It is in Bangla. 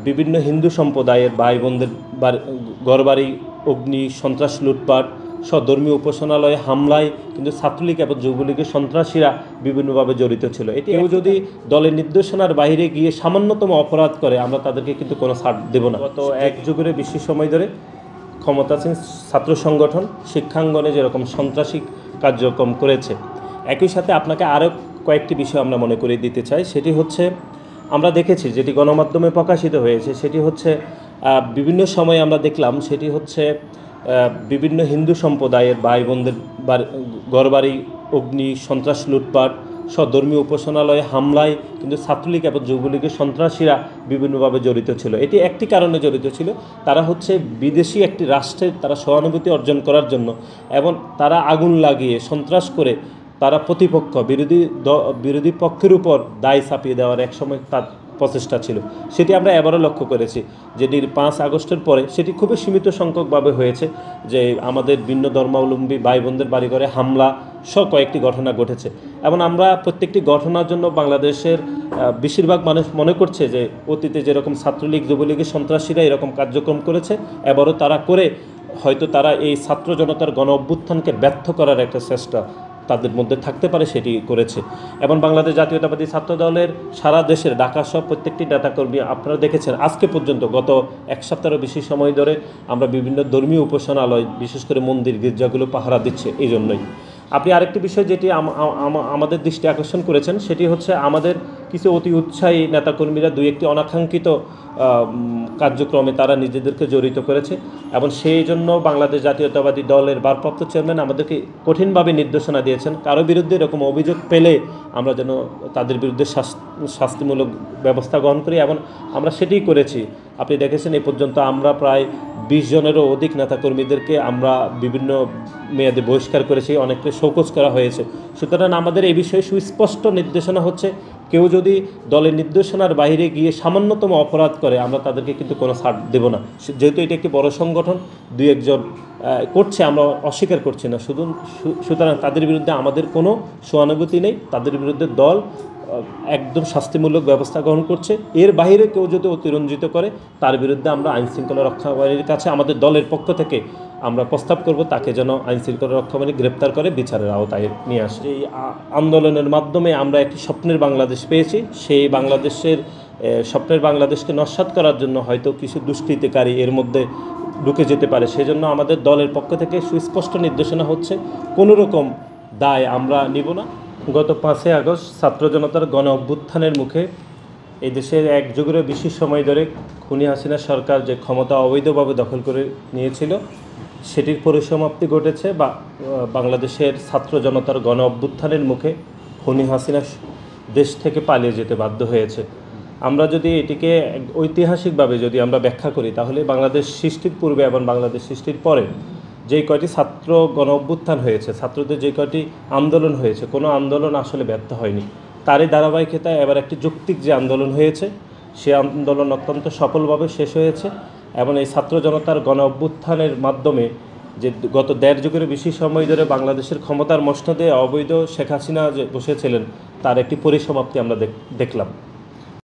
বিভিন্ন হিন্দু সম্প্রদায়ের ভাই বোনদের ঘরবাড়ি অগ্নি সন্ত্রাস লুটপাট ধর্মীয় উপাসনালয়ে হামলায় কিন্তু ছাত্রলীগ এবং যুবলীগের সন্ত্রাসীরা বিভিন্নভাবে জড়িত ছিল। কেউ যদি দলের নির্দেশনার বাইরে গিয়ে সামান্যতম অপরাধ করে আমরা তাদেরকে কিন্তু কোনো ছাড় দেব না। গত এক যুগের বেশি সময় ধরে ক্ষমতাসীন ছাত্র সংগঠন শিক্ষাঙ্গনে যেরকম সন্ত্রাসী কার্যক্রম করেছে, একই সাথে আপনাকে আরও কয়েকটি বিষয় আমরা মনে করিয়ে দিতে চাই। সেটি হচ্ছে আমরা দেখেছি যেটি গণমাধ্যমে প্রকাশিত হয়েছে, সেটি হচ্ছে বিভিন্ন সময় আমরা দেখলাম সেটি হচ্ছে বিভিন্ন হিন্দু সম্প্রদায়ের ভাই বোনদের ঘরবাড়ি অগ্নি সন্ত্রাস লুটপাট ধর্মীয় উপাসনালয়ে হামলায় কিন্তু ছাত্রলীগ এবং যুবলীগের সন্ত্রাসীরা বিভিন্নভাবে জড়িত ছিল। এটি একটি কারণে জড়িত ছিল, তারা হচ্ছে বিদেশি একটি রাষ্ট্রের তারা সহানুভূতি অর্জন করার জন্য এবং তারা আগুন লাগিয়ে সন্ত্রাস করে তারা প্রতিপক্ষ বিরোধী পক্ষের উপর দায় চাপিয়ে দেওয়ার একসময় তার প্রচেষ্টা ছিল। সেটি আমরা এবারও লক্ষ্য করেছি, যেটির 5 আগস্টের পরে সেটি খুবই সীমিত সংখ্যকভাবে হয়েছে, যে আমাদের ভিন্ন ধর্মাবলম্বী ভাই বোনদের বাড়িঘরে হামলা সহ কয়েকটি ঘটনা ঘটেছে। এবং আমরা প্রত্যেকটি ঘটনার জন্য বাংলাদেশের বেশিরভাগ মানুষ মনে করছে যে অতীতে যেরকম ছাত্রলীগ যুবলীগের সন্ত্রাসীরা এরকম কার্যক্রম করেছে, এবারও তারা করে হয়তো তারা এই ছাত্র জনতার গণ অভ্যুত্থানকে ব্যর্থ করার একটা চেষ্টা তাদের মধ্যে থাকতে পারে, সেটি করেছে। এবং বাংলাদেশ জাতীয়তাবাদী ছাত্র দলের সারা দেশের ঢাকা সহ প্রত্যেকটি নেতাকর্মী আপনারা দেখেছেন আজকে পর্যন্ত গত এক সপ্তাহেরও বেশি সময় ধরে আমরা বিভিন্ন ধর্মীয় উপাসনালয় বিশেষ করে মন্দির গির্জাগুলো পাহারা দিচ্ছে। এই জন্যই আপনি আরেকটি বিষয় যেটি আমাদের দৃষ্টি আকর্ষণ করেছেন, সেটি হচ্ছে আমাদের কিছু অতি উৎসাহী নেতাকর্মীরা দুই একটি অনাকাঙ্ক্ষিত কার্যক্রমে তারা নিজেদেরকে জড়িত করেছে এবং সেই জন্য বাংলাদেশ জাতীয়তাবাদী দলের ভারপ্রাপ্ত চেয়ারম্যান আমাদেরকে কঠিনভাবে নির্দেশনা দিয়েছেন, কারো বিরুদ্ধে এরকম অভিযোগ পেলে আমরা যেন তাদের বিরুদ্ধে শাস্তিমূলক ব্যবস্থা গ্রহণ করি এবং আমরা সেটিই করেছি। আপনি দেখেছেন এই পর্যন্ত আমরা প্রায় 20 জনেরও অধিক নেতাকর্মীদেরকে আমরা বিভিন্ন মেয়াদে বহিষ্কার করেছি, অনেককে শোকজ করা হয়েছে। সুতরাং আমাদের এই বিষয়ে সুস্পষ্ট নির্দেশনা হচ্ছে, কেউ যদি দলের নির্দেশনার বাইরে গিয়ে সামান্যতম অপরাধ করে আমরা তাদেরকে কিন্তু কোনো ছাড় দেব না। যেহেতু এটা একটি বড় সংগঠন, 2-1 জন করছে, আমরা অস্বীকার করছি না, সুতরাং তাদের বিরুদ্ধে আমাদের কোনো সহানুভূতি নেই, তাদের বিরুদ্ধে দল একদম শাস্তিমূলক ব্যবস্থা গ্রহণ করছে। এর বাইরে কেউ যদি অতিরঞ্জিত করে তার বিরুদ্ধে আমরা আইনশৃঙ্খলা রক্ষাকারীর কাছে আমাদের দলের পক্ষ থেকে আমরা প্রস্তাব করব তাকে যেন আইনশৃঙ্খলা রক্ষাকারী গ্রেপ্তার করে বিচারের আওতায় নিয়ে আসে। এই আন্দোলনের মাধ্যমে আমরা একটি স্বপ্নের বাংলাদেশ পেয়েছি, সেই বাংলাদেশের স্বপ্নের বাংলাদেশকে নস্যাৎ করার জন্য হয়তো কিছু দুষ্কৃতিকারী এর মধ্যে ঢুকে যেতে পারে। সেজন্য আমাদের দলের পক্ষ থেকে সুস্পষ্ট নির্দেশনা হচ্ছে কোনো রকম দায় আমরা নিব না। গত 5 আগস্ট ছাত্র জনতার গণ অভ্যুত্থানের মুখে এই দেশের এক যুগেরও বেশি সময় ধরে খুনি হাসিনা সরকার যে ক্ষমতা অবৈধভাবে দখল করে নিয়েছিল সেটির পরিসমাপ্তি ঘটেছে। বাংলাদেশের ছাত্র জনতার গণ অভ্যুত্থানের মুখে খুনি হাসিনা দেশ থেকে পালিয়ে যেতে বাধ্য হয়েছে। আমরা যদি এটিকে ঐতিহাসিকভাবে যদি আমরা ব্যাখ্যা করি তাহলে বাংলাদেশ সৃষ্টির পূর্বে এবং বাংলাদেশ সৃষ্টির পরে যেই কয়টি ছাত্র গণ অভ্যুত্থান হয়েছে, ছাত্রদের যে কয়টি আন্দোলন হয়েছে, কোনো আন্দোলন আসলে ব্যর্থ হয়নি। তারই ধারাবাহিকতায় এবার একটি যৌক্তিক যে আন্দোলন হয়েছে সে আন্দোলন অত্যন্ত সফলভাবে শেষ হয়েছে এবং এই ছাত্র জনতার গণ অভ্যুত্থানের মাধ্যমে যে গত 1.5 যুগের বেশি সময় ধরে বাংলাদেশের ক্ষমতার মসনদে অবৈধ শেখ হাসিনা যে বসেছিলেন তার একটি পরিসমাপ্তি আমরা দেখলাম।